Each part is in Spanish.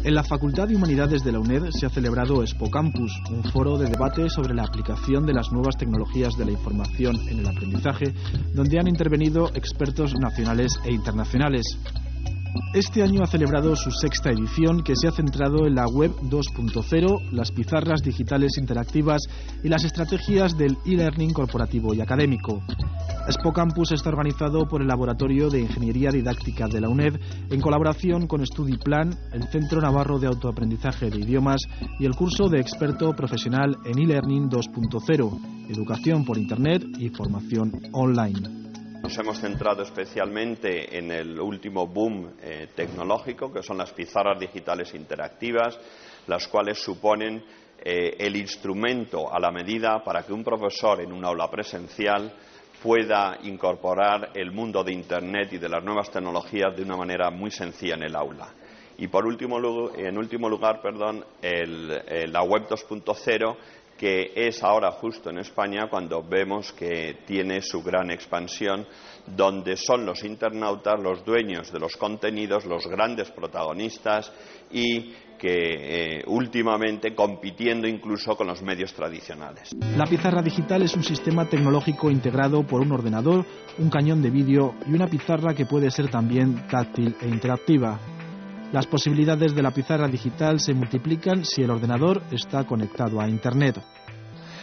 En la Facultad de Humanidades de la UNED se ha celebrado Expo Campus, un foro de debate sobre la aplicación de las nuevas tecnologías de la información en el aprendizaje, donde han intervenido expertos nacionales e internacionales. Este año ha celebrado su sexta edición, que se ha centrado en la Web 2.0, las pizarras digitales interactivas y las estrategias del e-learning corporativo y académico. Expo Campus está organizado por el Laboratorio de Ingeniería Didáctica de la UNED en colaboración con StudiPlan, el Centro Navarro de Autoaprendizaje de Idiomas y el curso de experto profesional en e-learning 2.0, educación por Internet y formación online. Nos hemos centrado especialmente en el último boom tecnológico, que son las pizarras digitales interactivas, las cuales suponen el instrumento a la medida para que un profesor en un aula presencial pueda incorporar el mundo de Internet y de las nuevas tecnologías de una manera muy sencilla en el aula. Y en último lugar, la Web 2.0, que es ahora justo en España cuando vemos que tiene su gran expansión, donde son los internautas los dueños de los contenidos, los grandes protagonistas y que últimamente compitiendo incluso con los medios tradicionales. La pizarra digital es un sistema tecnológico integrado por un ordenador, un cañón de vídeo y una pizarra que puede ser también táctil e interactiva. Las posibilidades de la pizarra digital se multiplican si el ordenador está conectado a Internet.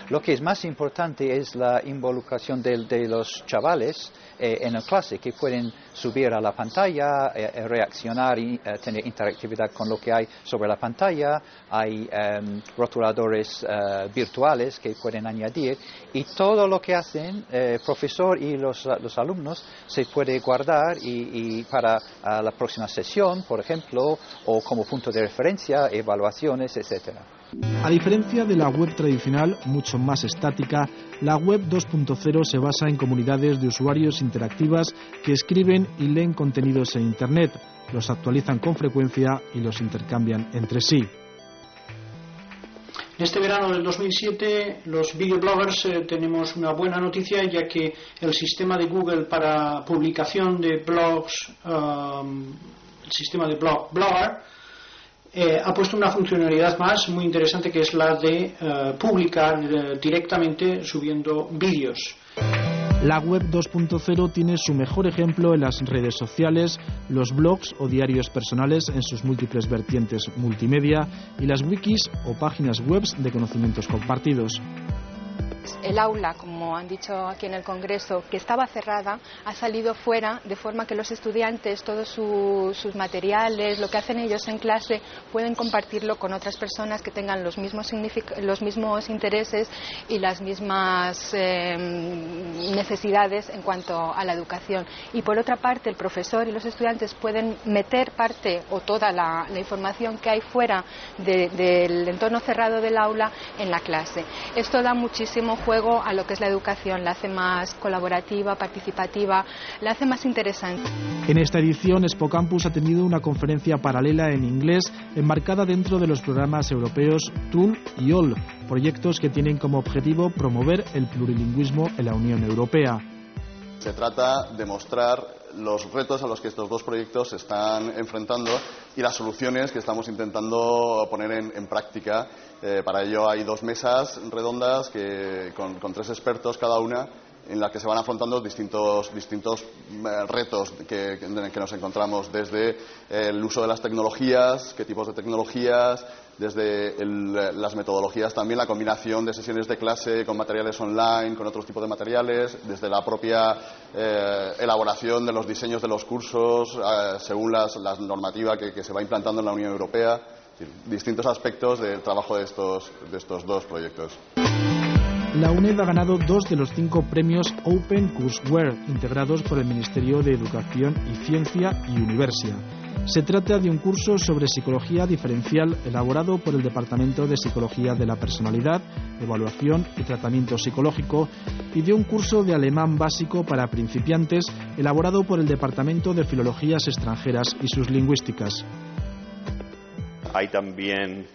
Lo que es más importante es la involucración de los chavales en la clase, que pueden subir a la pantalla, reaccionar y tener interactividad con lo que hay sobre la pantalla. Hay rotuladores virtuales que pueden añadir, y todo lo que hacen el profesor y los alumnos se puede guardar y para la próxima sesión, por ejemplo, o como punto de referencia, evaluaciones, etcétera. A diferencia de la web tradicional, mucho más estática, la Web 2.0 se basa en comunidades de usuarios interactivas que escriben y leen contenidos en Internet, los actualizan con frecuencia y los intercambian entre sí. En este verano del 2007, los videobloggers tenemos una buena noticia, ya que el sistema de Google para publicación de blogs, el sistema de Blogger, ha puesto una funcionalidad más muy interesante, que es la de publicar directamente subiendo vídeos. La Web 2.0 tiene su mejor ejemplo en las redes sociales, los blogs o diarios personales en sus múltiples vertientes multimedia y las wikis o páginas web de conocimientos compartidos. El aula, como han dicho aquí en el Congreso, que estaba cerrada, ha salido fuera, de forma que los estudiantes, todos sus materiales, lo que hacen ellos en clase, pueden compartirlo con otras personas que tengan los mismos intereses y las mismas necesidades en cuanto a la educación. Y por otra parte, el profesor y los estudiantes pueden meter parte o toda la información que hay fuera del entorno cerrado del aula en la clase. Esto da muchísimo juego a lo que es la educación, la hace más colaborativa, participativa, la hace más interesante. En esta edición, Expo Campus ha tenido una conferencia paralela en inglés enmarcada dentro de los programas europeos TUL y OL, proyectos que tienen como objetivo promover el plurilingüismo en la Unión Europea. Se trata de mostrar los retos a los que estos dos proyectos se están enfrentando y las soluciones que estamos intentando poner en práctica. Para ello hay dos mesas redondas con tres expertos cada una, en las que se van afrontando distintos retos en que nos encontramos, desde el uso de las tecnologías, qué tipos de tecnologías, desde las metodologías también, la combinación de sesiones de clase con materiales online, con otros tipos de materiales, desde la propia elaboración de los diseños de los cursos según la normativa que se va implantando en la Unión Europea, distintos aspectos del trabajo de estos dos proyectos. La UNED ha ganado 2 de los 5 premios Open Courseware integrados por el Ministerio de Educación y Ciencia y Universia. Se trata de un curso sobre psicología diferencial elaborado por el Departamento de Psicología de la Personalidad, Evaluación y Tratamiento Psicológico, y de un curso de alemán básico para principiantes elaborado por el Departamento de Filologías Extranjeras y sus Lingüísticas. Hay también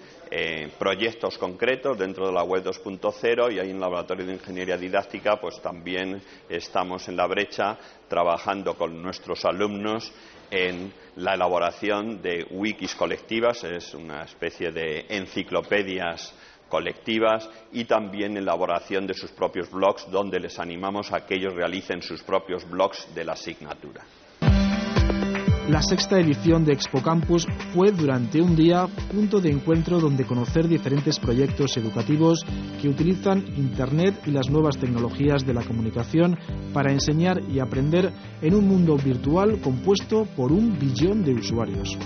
proyectos concretos dentro de la web 2.0, y ahí en el Laboratorio de Ingeniería Didáctica pues también estamos en la brecha trabajando con nuestros alumnos en la elaboración de wikis colectivas, es una especie de enciclopedias colectivas, y también elaboración de sus propios blogs, donde les animamos a que ellos realicen sus propios blogs de la asignatura. La sexta edición de Expo Campus fue durante un día punto de encuentro donde conocer diferentes proyectos educativos que utilizan Internet y las nuevas tecnologías de la comunicación para enseñar y aprender en un mundo virtual compuesto por 1 billón de usuarios.